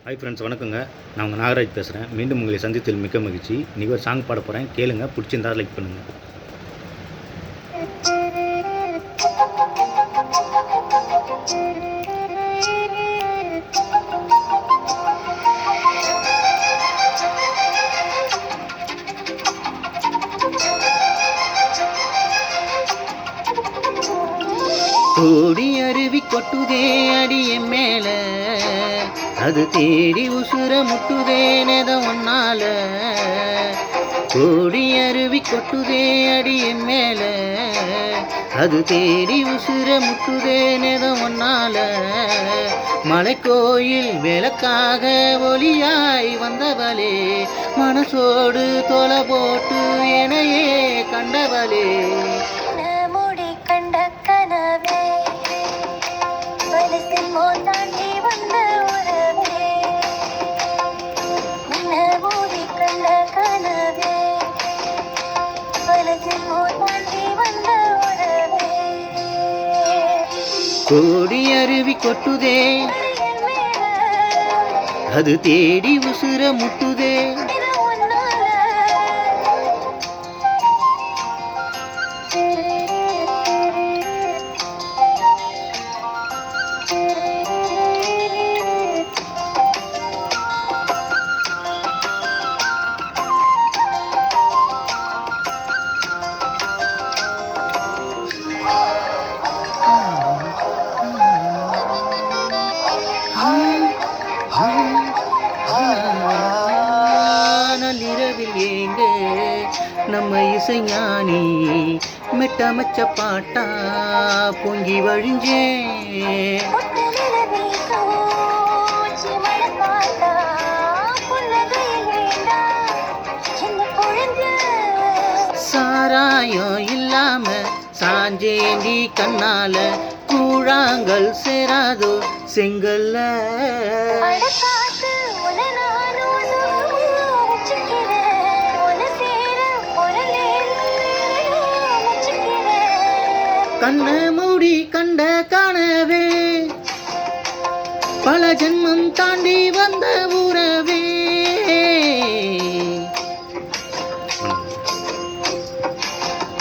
Hi friends, வணக்கங்க. நான் உங்கள் நாகராஜ் பேசுகிறேன். மீண்டும் உங்களை சந்தித்ததில் மிக்க மகிழ்ச்சி. இன்றைக்கி ஒரு சாங் பாட போகிறேன், கேளுங்க. பிடிச்சிருந்தா லைக் பண்ணுங்கள். ஓடி அருவி கொட்டுதே அடிய மேல, அது தேடி உசுர முட்டுதே நெத ஒன்னால. ஓடி அருவி கொட்டுதே அடிய மேல, அது தேடி உசுர முட்டுதே நெத ஒன்னால. மலைக்கோயில் விளக்காக ஒளியாய் வந்தவளே, மனசோடு தொலை போட்டு எனையே கண்டவளே. கோடி அருவி கொட்டுதே, அது தேடி உசுர முட்டுதே. நள்ளிரவில் ஏங்க நம்ம இசைஞானி மெட்டமச்ச பாட்டா பொங்கி வழிஞ்சே. சாராயம் இல்லாம சாஞ்சேண்டி கண்ணால கூழாங்கல் சேராதோ செங்கல்ல. கண்ண மூடி கண்ட கனவே, பல ஜென்மம் தாண்டி வந்த உறவே.